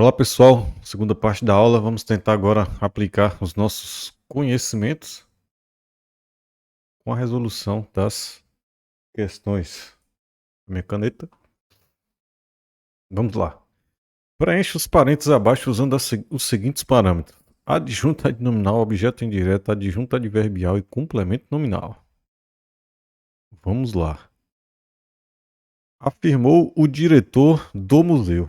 Olá pessoal, segunda parte da aula, vamos tentar agora aplicar os nossos conhecimentos com a resolução das questões. Minha caneta. Vamos lá. Preencha os parênteses abaixo usando os seguintes parâmetros: adjunto adnominal, objeto indireto, adjunto adverbial e complemento nominal. Vamos lá. Afirmou o diretor do museu.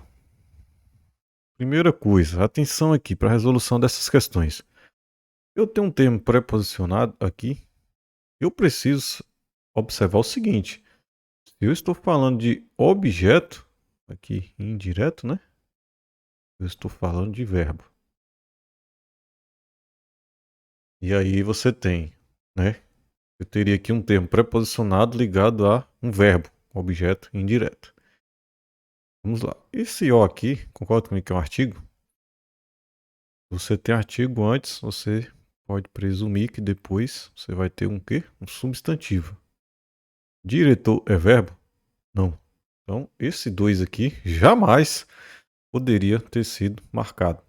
Primeira coisa, atenção aqui para a resolução dessas questões. Eu tenho um termo preposicionado aqui. Eu preciso observar o seguinte: se eu estou falando de objeto, aqui indireto, né? Eu estou falando de verbo. E aí você tem, né? Eu teria aqui um termo preposicionado ligado a um verbo, objeto indireto. Vamos lá. Esse O aqui, concorda comigo que é um artigo? Você tem artigo antes, você pode presumir que depois você vai ter um quê? Um substantivo. Diretor é verbo? Não. Então, esse 2 aqui jamais poderia ter sido marcado.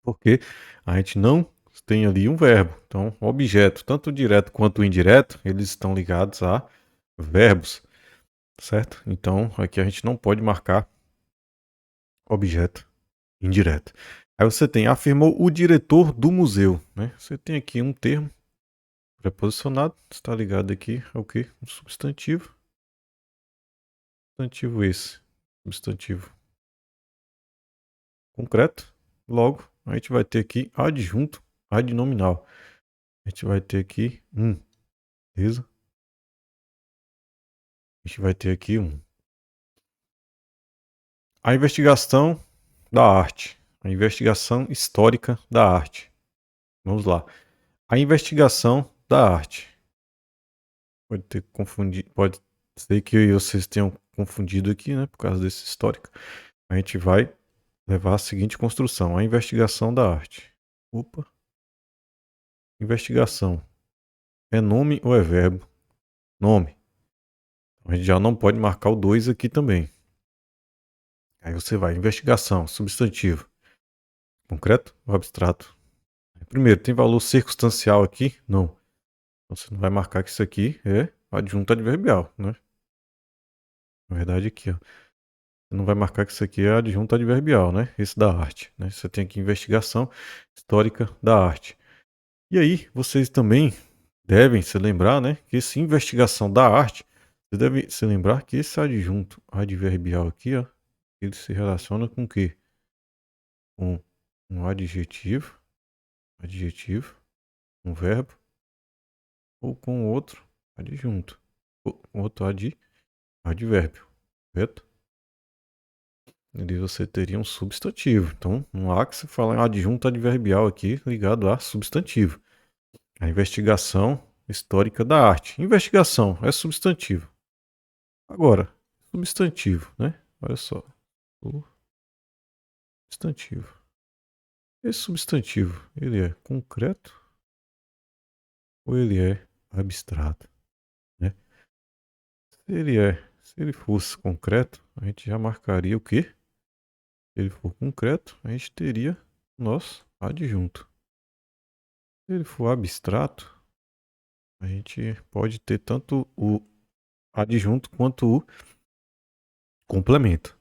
Porque a gente não tem ali um verbo. Então, o objeto, tanto o direto quanto o indireto, eles estão ligados a verbos, certo? Então, aqui a gente não pode marcar objeto indireto. Aí você tem, afirmou o diretor do museu, né? Você tem aqui um termo preposicionado, está ligado aqui ao quê? Um substantivo. Substantivo esse. Substantivo concreto. Logo, a gente vai ter aqui adjunto adnominal. A gente vai ter aqui beleza? A gente vai ter aqui a investigação da arte. A investigação histórica da arte. Vamos lá. A investigação da arte. Pode ter confundido, pode ser que vocês tenham confundido aqui, né, por causa desse histórico. A gente vai levar a seguinte construção: a investigação da arte. Opa. Investigação. É nome ou é verbo? Nome. A gente já não pode marcar o 2 aqui também. Aí você vai, investigação, substantivo. Concreto ou abstrato? Primeiro, tem valor circunstancial aqui? Não. Então você não vai marcar que isso aqui é adjunto adverbial, né? Na verdade aqui, ó. Você não vai marcar que isso aqui é adjunto adverbial, né? Esse da arte, né? Você tem aqui investigação histórica da arte. E aí, vocês também devem se lembrar, né? Que esse investigação da arte, você deve se lembrar que esse adjunto adverbial aqui, ó, ele se relaciona com o quê? Com um adjetivo, um verbo, ou com outro adjunto, ou outro advérbio, correto? Ali você teria um substantivo. Então, não há que se falar em adjunto adverbial aqui ligado a substantivo. A investigação histórica da arte. Investigação é substantivo. Agora, substantivo, né? Olha só. O substantivo. Esse substantivo, ele é concreto ou ele é abstrato, né? Se ele fosse concreto, a gente já marcaria o quê? Se ele for concreto, a gente teria nosso adjunto. Se ele for abstrato, a gente pode ter tanto o adjunto quanto o complemento.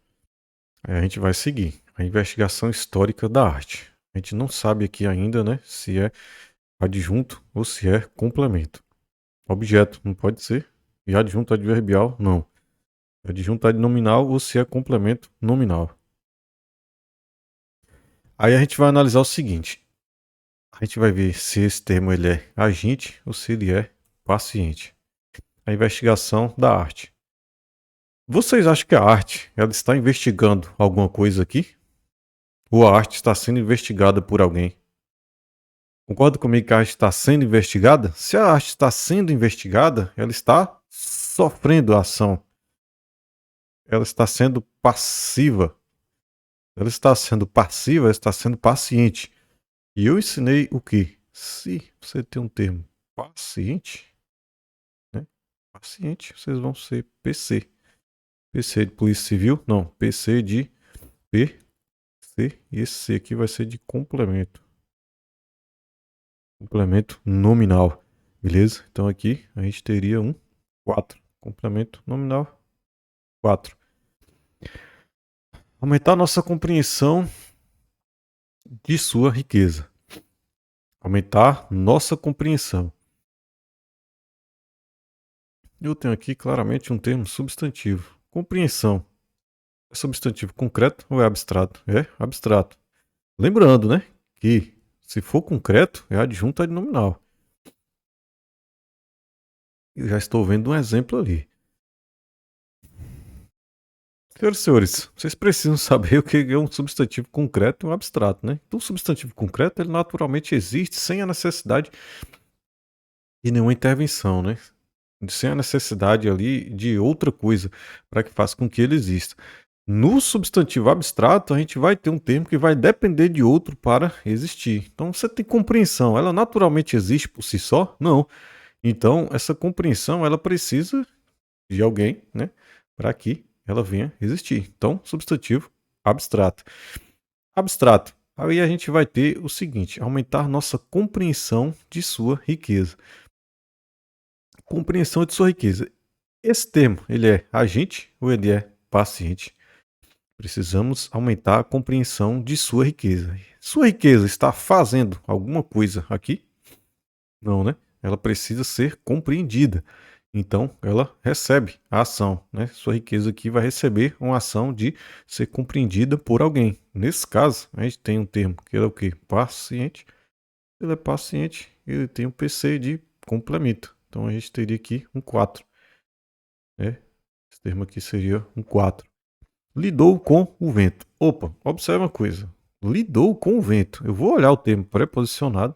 Aí a gente vai seguir a investigação histórica da arte. A gente não sabe aqui ainda, né, se é adjunto ou se é complemento. Objeto não pode ser, e adjunto adverbial não. Adjunto adnominal ou se é complemento nominal. Aí a gente vai analisar o seguinte: a gente vai ver se esse termo ele é agente ou se ele é paciente. A investigação da arte. Vocês acham que a arte ela está investigando alguma coisa aqui? Ou a arte está sendo investigada por alguém? Concorda comigo que a arte está sendo investigada? Se a arte está sendo investigada, ela está sofrendo a ação. Ela está sendo passiva. Ela está sendo passiva, ela está sendo paciente. E eu ensinei o que? Se você tem um termo paciente, né? Paciente, vocês vão ser PC. PC de Polícia Civil? Não, PC de C, e esse C aqui vai ser de complemento. Complemento nominal, beleza? Então aqui a gente teria um 4. Complemento nominal 4. Aumentar nossa compreensão de sua riqueza. Aumentar nossa compreensão. Eu tenho aqui claramente um termo substantivo. Compreensão. É substantivo concreto ou é abstrato? É abstrato. Lembrando, né, que se for concreto, é adjunto adnominal. Eu já estou vendo um exemplo ali. Senhoras e senhores, vocês precisam saber o que é um substantivo concreto e um abstrato, né? Então, o substantivo concreto, ele naturalmente existe sem a necessidade de nenhuma intervenção, né? Sem a necessidade ali de outra coisa para que faça com que ele exista. No substantivo abstrato, a gente vai ter um termo que vai depender de outro para existir. Então, você tem compreensão. Ela naturalmente existe por si só? Não. Então, essa compreensão, ela precisa de alguém, né? Para que ela venha existir. Então, substantivo abstrato. Abstrato. Aí a gente vai ter o seguinte: aumentar nossa compreensão de sua riqueza. Compreensão de sua riqueza. Esse termo, ele é agente ou ele é paciente? Precisamos aumentar a compreensão de sua riqueza. Sua riqueza está fazendo alguma coisa aqui? Não, né? Ela precisa ser compreendida. Então, ela recebe a ação, né? Sua riqueza aqui vai receber uma ação de ser compreendida por alguém. Nesse caso, a gente tem um termo que é o quê? Paciente. Ele é paciente, ele tem um PC de complemento. Então, a gente teria aqui um 4. Né? Esse termo aqui seria um 4. Lidou com o vento. Opa, observe uma coisa. Lidou com o vento. Eu vou olhar o termo preposicionado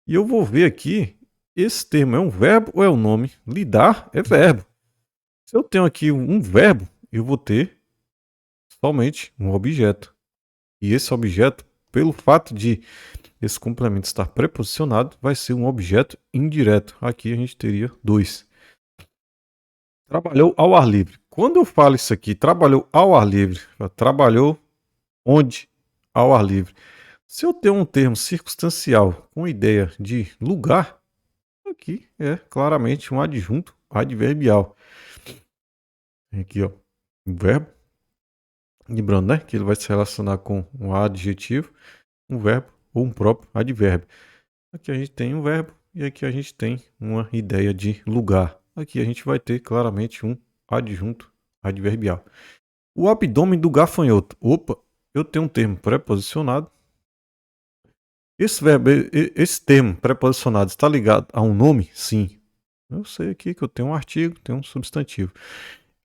e eu vou ver aqui, esse termo é um verbo ou é um nome? Lidar é verbo. Se eu tenho aqui um verbo, eu vou ter somente um objeto. E esse objeto, pelo fato de esse complemento estar preposicionado, vai ser um objeto indireto. Aqui a gente teria 2. Trabalhou ao ar livre. Quando eu falo isso aqui, trabalhou ao ar livre, trabalhou onde? Ao ar livre. Se eu tenho um termo circunstancial com ideia de lugar, aqui é claramente um adjunto adverbial. Aqui, ó, um verbo. Lembrando, né, que ele vai se relacionar com um adjetivo, um verbo ou um próprio advérbio. Aqui a gente tem um verbo e aqui a gente tem uma ideia de lugar. Aqui a gente vai ter claramente um adjunto adverbial. O abdômen do gafanhoto. Opa, eu tenho um termo preposicionado. Esse verbo, esse termo preposicionado está ligado a um nome? Sim. Eu sei aqui que eu tenho um artigo, tenho um substantivo.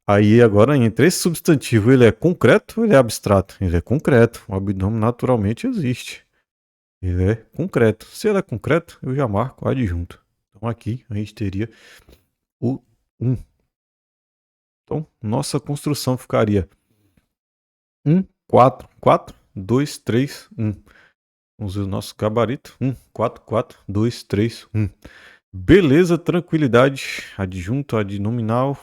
Aí agora entre esse substantivo, ele é concreto ou ele é abstrato? Ele é concreto. O abdômen naturalmente existe. Ele é concreto. Se ele é concreto, eu já marco adjunto. Então aqui a gente teria o 1. Então nossa construção ficaria 1, 4, 4, 2, 3, 1. Vamos ver o nosso gabarito. 1, 4, 4, 2, 3, 1. Beleza, tranquilidade. Adjunto adnominal.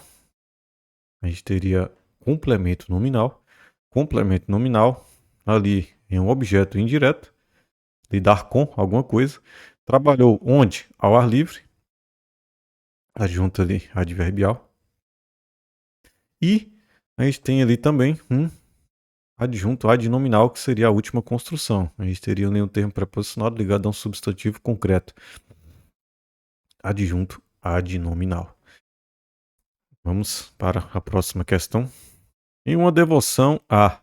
A gente teria complemento nominal. Complemento nominal ali em um objeto indireto. Lidar com alguma coisa. Trabalhou onde? Ao ar livre. Adjunto ali adverbial. E a gente tem ali também um adjunto adnominal, que seria a última construção. A gente teria nenhum termo preposicionado ligado a um substantivo concreto. Adjunto adnominal. Vamos para a próxima questão. Em uma devoção a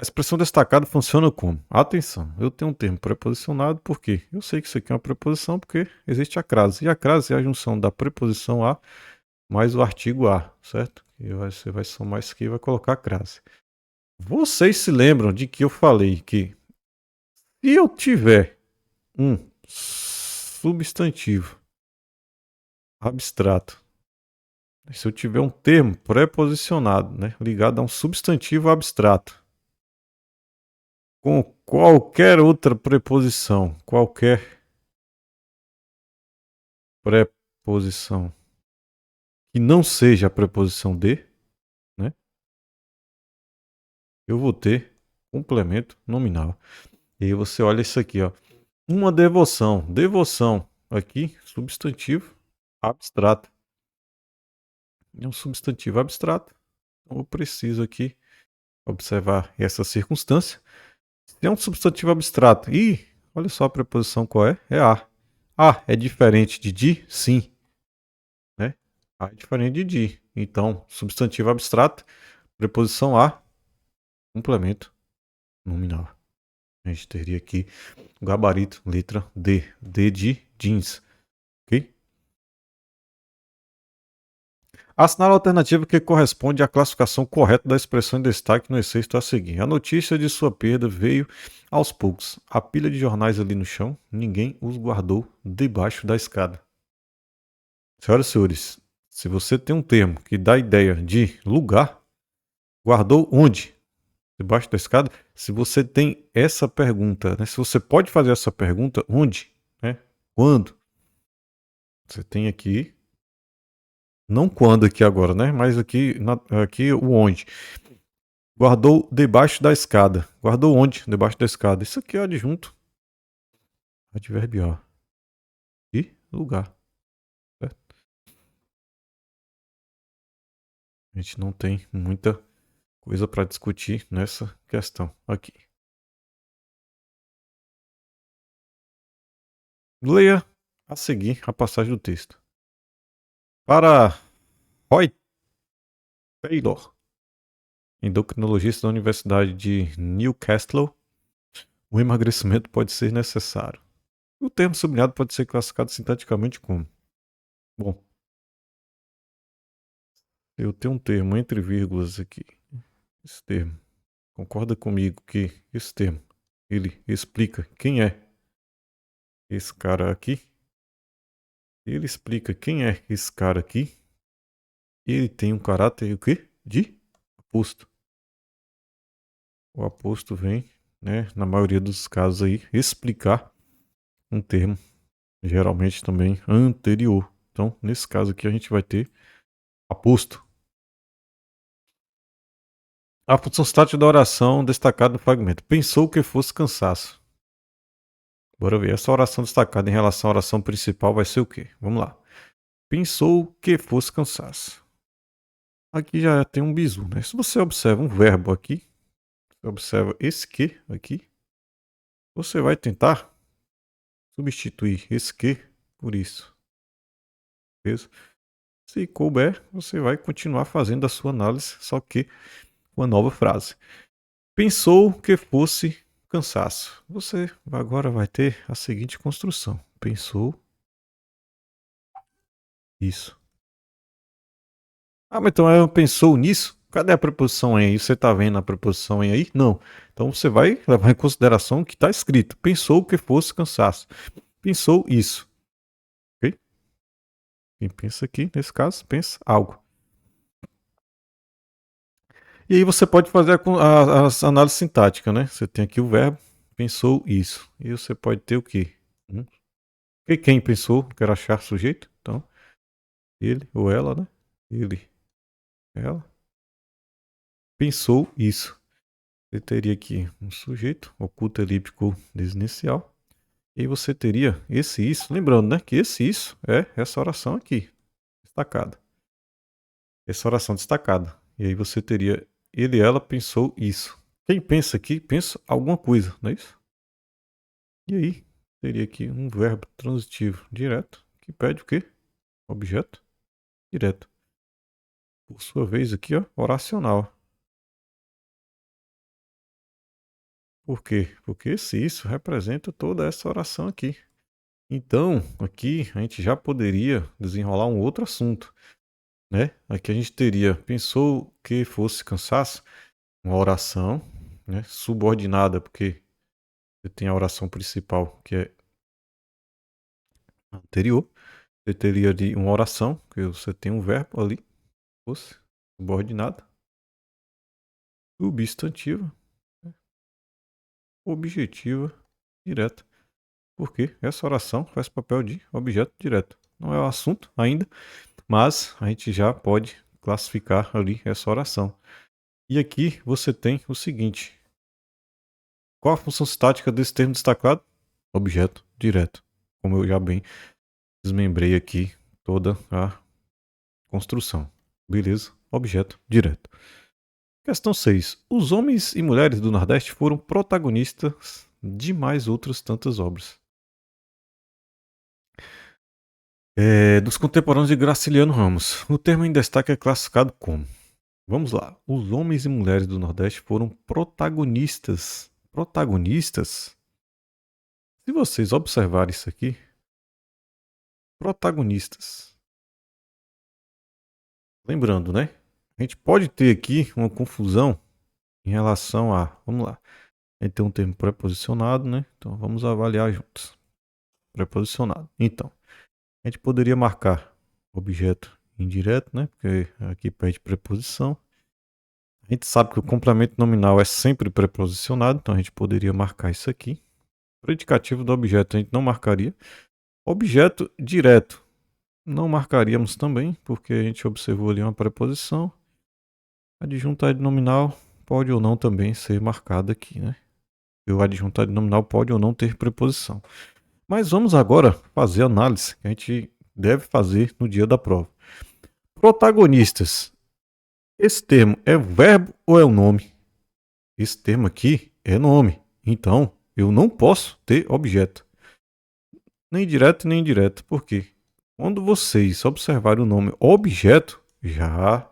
expressão destacada funciona como? Atenção, eu tenho um termo preposicionado porque eu sei que isso aqui é uma preposição porque existe a crase. E a crase é a junção da preposição a mais o artigo a, certo? E você vai somar isso aqui e vai colocar a crase. Vocês se lembram de que eu falei que se eu tiver um substantivo abstrato, se eu tiver um termo preposicionado, né, ligado a um substantivo abstrato, com qualquer outra preposição, qualquer preposição que não seja a preposição de, né, eu vou ter complemento nominal. E aí você olha isso aqui, ó. Uma devoção. Devoção. Aqui, substantivo abstrato. É um substantivo abstrato. Então eu preciso aqui observar essa circunstância. Se é um substantivo abstrato. E olha só a preposição qual é? É a. A é diferente de di? Sim. Né? A é diferente de di. Então, substantivo abstrato, preposição a, complemento nominal. A gente teria aqui o gabarito, letra D. D de jeans. Ok? Assinale a alternativa que corresponde à classificação correta da expressão em destaque no excerto a seguir. A notícia de sua perda veio aos poucos. A pilha de jornais ali no chão, ninguém os guardou debaixo da escada. Senhoras e senhores, se você tem um termo que dá ideia de lugar, guardou onde? Debaixo da escada? Se você tem essa pergunta, né? Se você pode fazer essa pergunta, onde? Né? Quando? Você tem aqui, não quando aqui agora, né? Mas aqui, aqui o onde. Guardou debaixo da escada. Guardou onde? Debaixo da escada. Isso aqui é adjunto adverbial. E lugar. Certo? A gente não tem muita coisa para discutir nessa questão aqui. Leia a seguir a passagem do texto. Para Roy Taylor, endocrinologista da Universidade de Newcastle, o emagrecimento pode ser necessário. O termo sublinhado pode ser classificado sintaticamente como: bom, eu tenho um termo entre vírgulas aqui. Esse termo. Concorda comigo que esse termo, ele explica quem é esse cara aqui? Ele explica quem é esse cara aqui. Ele tem um caráter o quê? De aposto. O aposto vem, né, na maioria dos casos aí, explicar um termo, geralmente também anterior. Então, nesse caso aqui, a gente vai ter aposto. A função estática da oração destacada no fragmento. Pensou que fosse cansaço. Bora ver. Essa oração destacada em relação à oração principal vai ser o quê? Vamos lá. Pensou que fosse cansaço. Aqui já tem um bizu, né? Se você observa um verbo aqui, você observa esse que aqui, você vai tentar substituir esse que por isso. Beleza? Se couber, você vai continuar fazendo a sua análise, só que uma nova frase. Pensou que fosse cansaço. Você agora vai ter a seguinte construção. Pensou isso. Ah, mas então ela pensou nisso? Cadê a preposição em aí? Você está vendo a preposição em aí? Não. Então você vai levar em consideração o que está escrito. Pensou que fosse cansaço. Pensou isso. Ok? Quem pensa aqui, nesse caso, pensa algo. E aí você pode fazer a análise sintática, né? Você tem aqui o verbo, pensou isso. E você pode ter o quê? E quem pensou? Quero achar sujeito. Então, ele ou ela, né? Ele, ela, pensou isso. Você teria aqui um sujeito, oculto elíptico desinicial. E aí você teria esse isso. Lembrando, né? Que esse isso é essa oração aqui, destacada. Essa oração destacada. E aí você teria ele, ela pensou isso. Quem pensa aqui, pensa alguma coisa, não é isso? E aí teria aqui um verbo transitivo direto que pede o quê? Objeto direto. Por sua vez aqui, ó, oracional. Por quê? Porque se isso representa toda essa oração aqui. Então, aqui a gente já poderia desenrolar um outro assunto, né? Aqui a gente teria, pensou que fosse cansaço, uma oração, né, subordinada, porque você tem a oração principal, que é anterior. Você teria ali uma oração, que você tem um verbo ali, fosse subordinado, substantiva, objetiva, direta. Porque essa oração faz papel de objeto direto. Não é o assunto ainda, mas a gente já pode classificar ali essa oração. E aqui você tem o seguinte. Qual a função sintática desse termo destacado? Objeto direto. Como eu já bem desmembrei aqui toda a construção. Beleza? Objeto direto. Questão 6. Os homens e mulheres do Nordeste foram protagonistas de mais outras tantas obras. Dos contemporâneos de Graciliano Ramos. O termo em destaque é classificado como. Vamos lá. Os homens e mulheres do Nordeste foram protagonistas. Protagonistas? Se vocês observarem isso aqui, protagonistas. Lembrando, né? A gente pode ter aqui uma confusão em relação a. Vamos lá. A gente tem um termo preposicionado, né? Então vamos avaliar juntos. Preposicionado. Então, a gente poderia marcar objeto indireto, né? Porque aqui pede preposição. A gente sabe que o complemento nominal é sempre preposicionado, então a gente poderia marcar isso aqui. Predicativo do objeto a gente não marcaria. Objeto direto não marcaríamos também, porque a gente observou ali uma preposição. Adjunto adnominal pode ou não também ser marcado aqui, né? E o adjunto adnominal pode ou não ter preposição. Mas vamos agora fazer a análise que a gente deve fazer no dia da prova. Protagonistas. Esse termo é verbo ou é um nome? Esse termo aqui é nome. Então, eu não posso ter objeto. Nem direto nem indireto. Por quê? Quando vocês observarem o nome objeto, já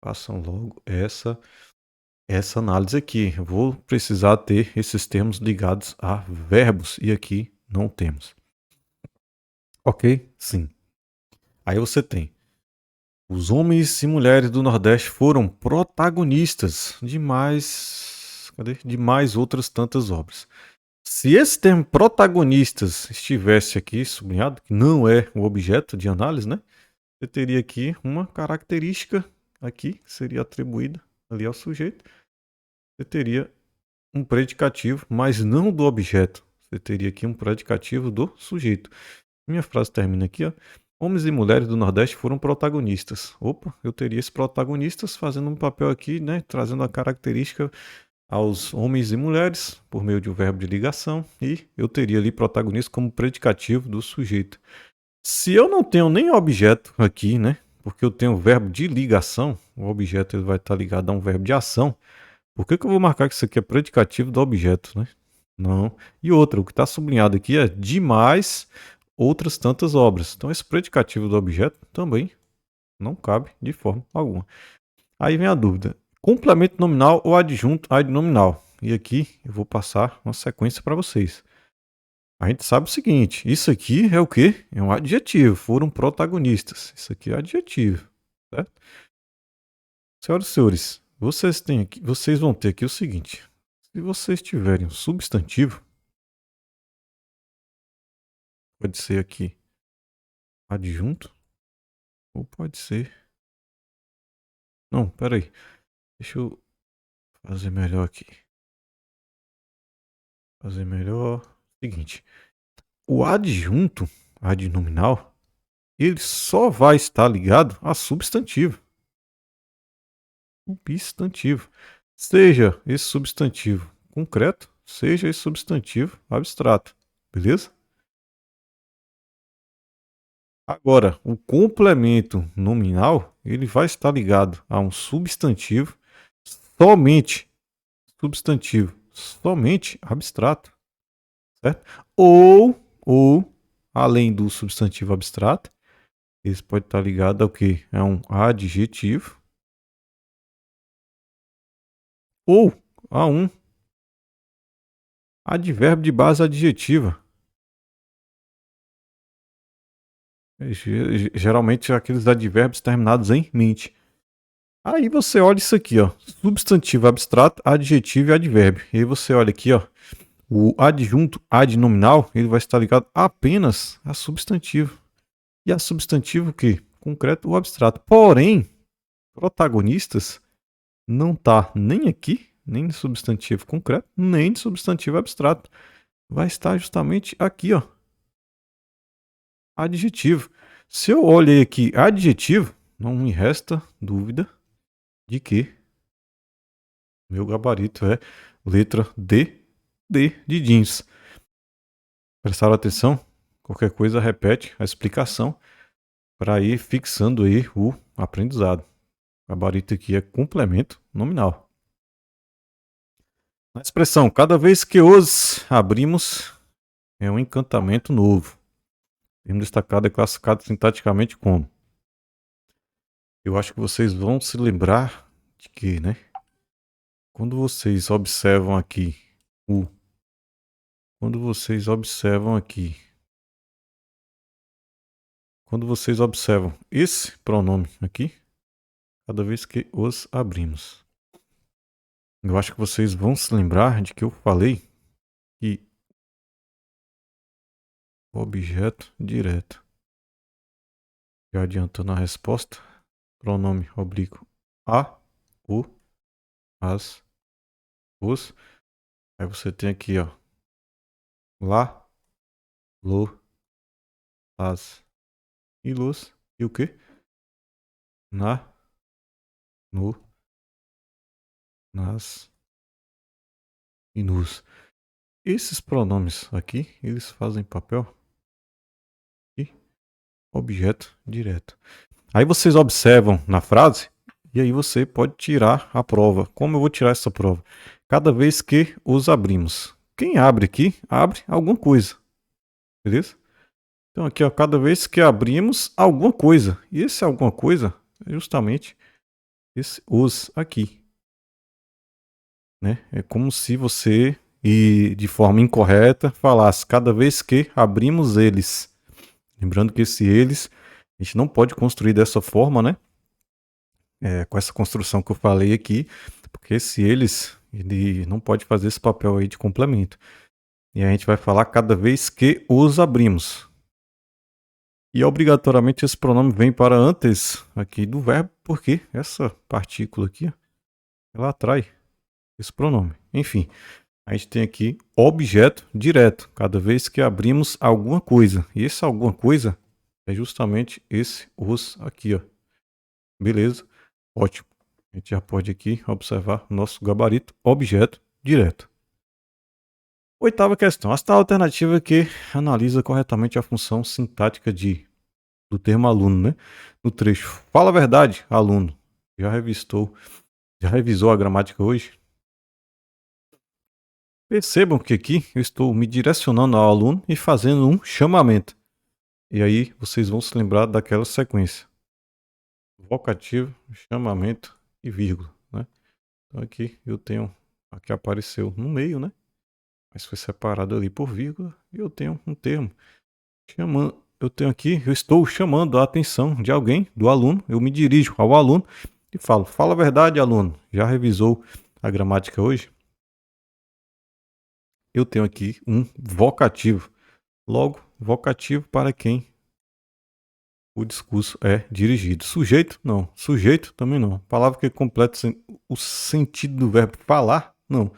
façam logo essa análise aqui. Eu vou precisar ter esses termos ligados a verbos e aqui não temos. Ok? Sim. Aí você tem. Os homens e mulheres do Nordeste foram protagonistas de de mais outras tantas obras. Se esse termo protagonistas estivesse aqui sublinhado, que não é o objeto de análise, né? Você teria aqui uma característica aqui que seria atribuída ali ao sujeito. Você teria um predicativo, mas não do objeto. Você teria aqui um predicativo do sujeito. Minha frase termina aqui, ó. Homens e mulheres do Nordeste foram protagonistas. Opa, eu teria esses protagonistas fazendo um papel aqui, né? Trazendo a característica aos homens e mulheres por meio de um verbo de ligação. E eu teria ali protagonista como predicativo do sujeito. Se eu não tenho nem objeto aqui, né? Porque eu tenho o verbo de ligação, o objeto ele vai estar ligado a um verbo de ação. Por que eu vou marcar que isso aqui é predicativo do objeto, né? Não. E outra, o que está sublinhado aqui é de mais outras tantas obras. Então esse predicativo do objeto também não cabe de forma alguma. Aí vem a dúvida: complemento nominal ou adjunto adnominal? E aqui eu vou passar uma sequência para vocês. A gente sabe o seguinte: isso aqui é o quê? É um adjetivo. Foram protagonistas. Isso aqui é adjetivo, certo? Senhoras e senhores, vocês vão ter aqui o seguinte: se vocês tiverem um substantivo, pode ser aqui adjunto ou pode ser. Não, peraí. Deixa eu fazer melhor aqui. Fazer melhor. Seguinte: o adjunto adnominal ele só vai estar ligado a substantivo. Substantivo. Seja esse substantivo concreto, seja esse substantivo abstrato. Beleza? Agora, o complemento nominal, ele vai estar ligado a um somente substantivo, somente abstrato, certo? Ou além do substantivo abstrato, esse pode estar ligado ao que? É um adjetivo ou a um advérbio de base adjetiva. Geralmente aqueles advérbios terminados em mente. Aí você olha isso aqui, ó, substantivo abstrato, adjetivo e advérbio. E aí você olha aqui, ó, o adjunto adnominal, ele vai estar ligado apenas a substantivo. E a substantivo o quê? Concreto ou abstrato. Porém, protagonistas não tá nem aqui, nem no substantivo concreto, nem no substantivo abstrato. Vai estar justamente aqui, ó, adjetivo. Se eu olhei aqui adjetivo, não me resta dúvida de que Meu gabarito é letra D, D de jeans. Prestaram atenção? Qualquer coisa repete a explicação para ir fixando aí o aprendizado. O gabarito aqui é complemento nominal. Na expressão, cada vez que os abrimos, é um encantamento novo. O termo destacado é classificado sintaticamente como. Eu acho que vocês vão se lembrar de que, né? Quando vocês observam aqui o. Quando vocês observam aqui. Quando vocês observam esse pronome aqui, cada vez que os abrimos. Eu acho que vocês vão se lembrar de que eu falei que objeto direto. Já adiantando a resposta, pronome oblíquo a, o, as, os. Aí você tem aqui, ó, lá, lo, as e luz. E o que? Na, no, nas e nos. Esses pronomes aqui, eles fazem papel de objeto direto. Aí vocês observam na frase e aí você pode tirar a prova. Como eu vou tirar essa prova? Cada vez que os abrimos. Quem abre aqui, abre alguma coisa. Beleza? Então aqui, ó, cada vez que abrimos alguma coisa. E esse alguma coisa é justamente esse os aqui. Né? É como se você, e de forma incorreta, falasse cada vez que abrimos eles. Lembrando que esse eles, a gente não pode construir dessa forma, né? Com essa construção que eu falei aqui, porque esse eles, ele não pode fazer esse papel aí de complemento. E a gente vai falar cada vez que os abrimos. E obrigatoriamente esse pronome vem para antes aqui do verbo, porque essa partícula aqui, ela atrai esse pronome. Enfim, a gente tem aqui objeto direto, cada vez que abrimos alguma coisa. E esse alguma coisa é justamente esse os aqui, ó. Beleza? Ótimo. A gente já pode aqui observar o nosso gabarito objeto direto. Oitava questão. Esta alternativa que analisa corretamente a função sintática do termo aluno, né? No trecho. Fala a verdade, aluno. Já revisou a gramática hoje? Percebam que aqui eu estou me direcionando ao aluno e fazendo um chamamento. E aí vocês vão se lembrar daquela sequência. Vocativo, chamamento e vírgula, né? Então aqui eu tenho, aqui apareceu no meio, né? Mas foi separado ali por vírgula e eu tenho um termo chamando. Eu tenho aqui, eu estou chamando a atenção de alguém, do aluno. Eu me dirijo ao aluno e falo: fala a verdade, aluno. Já revisou a gramática hoje? Eu tenho aqui um vocativo. Logo, vocativo para quem o discurso é dirigido. Sujeito, não. Sujeito, também não. Palavra que completa o sentido do verbo falar, não.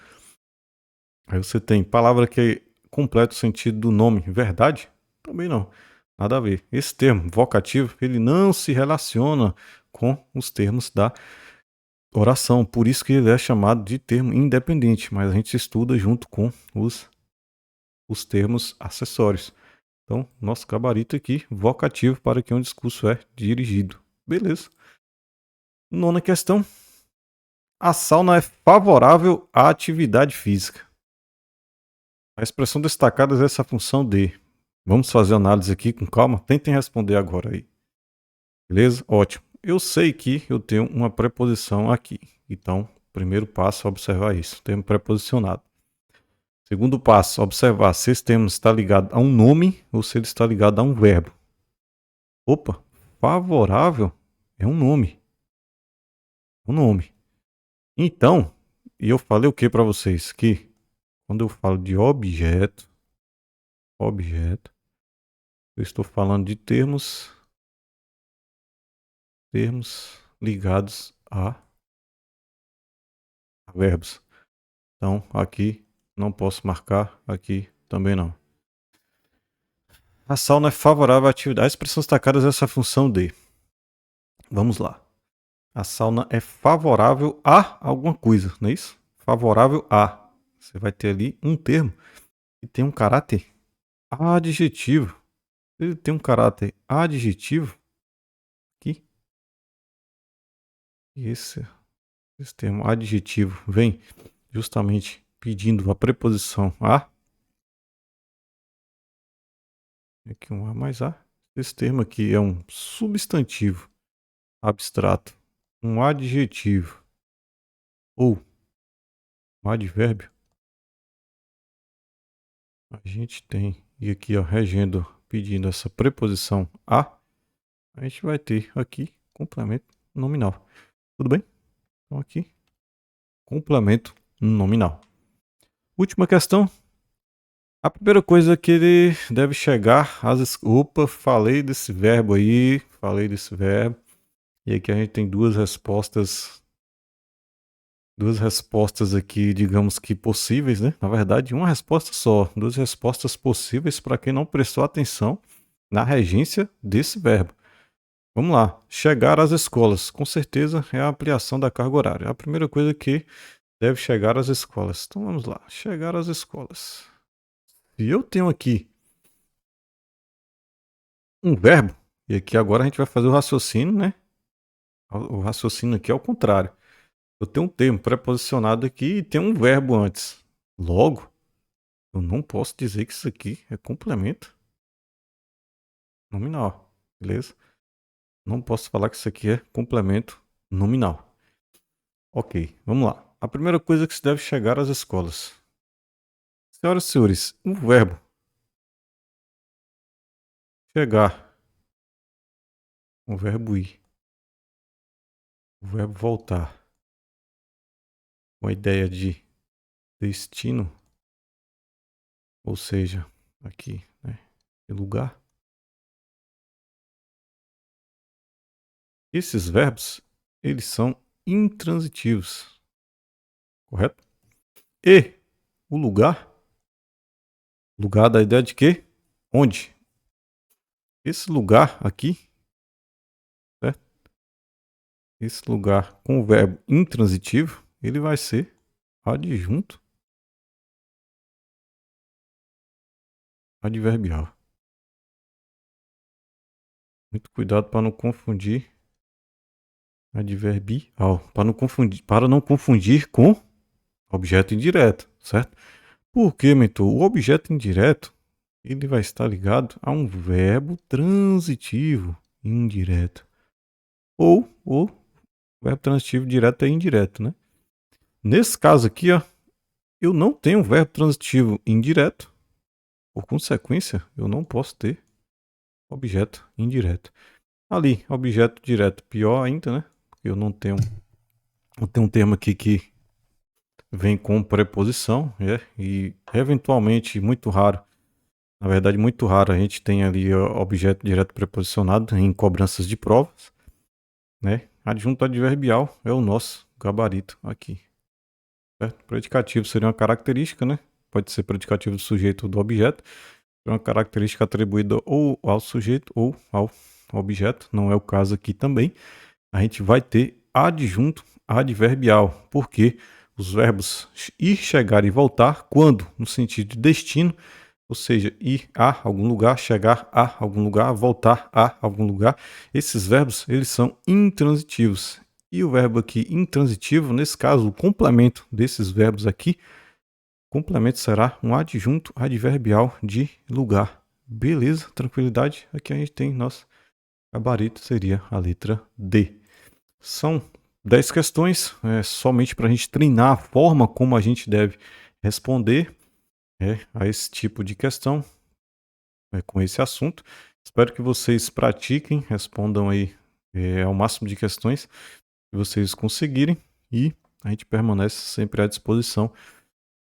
Aí você tem palavra que completa o sentido do nome verdade, também não. Nada a ver. Esse termo vocativo, ele não se relaciona com os termos da oração. Por isso que ele é chamado de termo independente, mas a gente estuda junto com os termos acessórios. Então, nosso gabarito aqui, vocativo para que um discurso é dirigido. Beleza. Nona questão. A sauna é favorável à atividade física. A expressão destacada é essa função de. Vamos fazer análise aqui com calma. Tentem responder agora aí. Beleza? Ótimo. Eu sei que eu tenho uma preposição aqui. Então, primeiro passo é observar isso. Termo preposicionado. Segundo passo, observar se esse termo está ligado a um nome ou se ele está ligado a um verbo. Opa, favorável é um nome. Um nome. Então, e eu falei o que para vocês? Que quando eu falo de objeto, eu estou falando de termos ligados a verbos. Então, aqui não posso marcar, aqui também não. A sauna é favorável à atividade. A expressão destacada é essa função de. Vamos lá. A sauna é favorável a alguma coisa, não é isso? favorável a. Você vai ter ali um termo que tem um caráter adjetivo. Ele tem um caráter adjetivo aqui. E esse termo adjetivo vem justamente pedindo a preposição a. Aqui um a mais a. Esse termo aqui é um substantivo abstrato, um adjetivo ou um advérbio. A gente tem, e aqui ó, regendo, pedindo essa preposição a gente vai ter aqui complemento nominal. Tudo bem? Então aqui, complemento nominal. Última questão. A primeira coisa que ele deve chegar às... Opa, falei desse verbo aí, falei desse verbo. E aqui a gente tem duas respostas aqui, digamos que possíveis, né? Na verdade, uma resposta só. Duas respostas possíveis para quem não prestou atenção na regência desse verbo. Vamos lá. Chegar às escolas. Com certeza é a ampliação da carga horária. A primeira coisa que deve chegar às escolas. Então vamos lá. Chegar às escolas. Se eu tenho aqui um verbo, e aqui agora a gente vai fazer o raciocínio, né? O raciocínio aqui é o contrário. Eu tenho um termo preposicionado aqui e tem um verbo antes. Logo, eu não posso dizer que isso aqui é complemento nominal, beleza? Não posso falar que isso aqui é complemento nominal. Ok, vamos lá. A primeira coisa que se deve chegar às escolas. Senhoras e senhores, o verbo chegar, o verbo ir, o verbo voltar, com a ideia de destino, ou seja, aqui, né, de lugar. Esses verbos, eles são intransitivos, correto? E o lugar da ideia de quê? Onde? Esse lugar aqui, certo? Esse lugar com o verbo intransitivo, ele vai ser adjunto adverbial. Muito cuidado para não confundir adverbial, para não confundir com objeto indireto, certo? Porque, mentor, o objeto indireto ele vai estar ligado a um verbo transitivo indireto. Ou o verbo transitivo direto é indireto, né? Nesse caso aqui, ó, eu não tenho um verbo transitivo indireto. Por consequência, eu não posso ter objeto indireto. Ali, objeto direto, pior ainda, né? Eu não tenho um termo aqui que vem com preposição, e eventualmente, muito raro, na verdade, muito raro, a gente tem ali objeto direto preposicionado em cobranças de provas, né? Adjunto adverbial é o nosso gabarito aqui. Certo? Predicativo seria uma característica, né? Pode ser predicativo do sujeito ou do objeto. É uma característica atribuída ou ao sujeito ou ao objeto. Não é o caso aqui também. A gente vai ter adjunto adverbial, porque os verbos ir, chegar e voltar, quando no sentido de destino, ou seja, ir a algum lugar, chegar a algum lugar, voltar a algum lugar, esses verbos eles são intransitivos. E o verbo aqui intransitivo, nesse caso, o complemento desses verbos aqui, complemento será um adjunto adverbial de lugar. Beleza? Tranquilidade? Aqui a gente tem nosso gabarito, seria a letra D. São 10 questões, somente para a gente treinar a forma como a gente deve responder a esse tipo de questão com esse assunto. Espero que vocês pratiquem, respondam aí ao máximo de questões que vocês conseguirem e a gente permanece sempre à disposição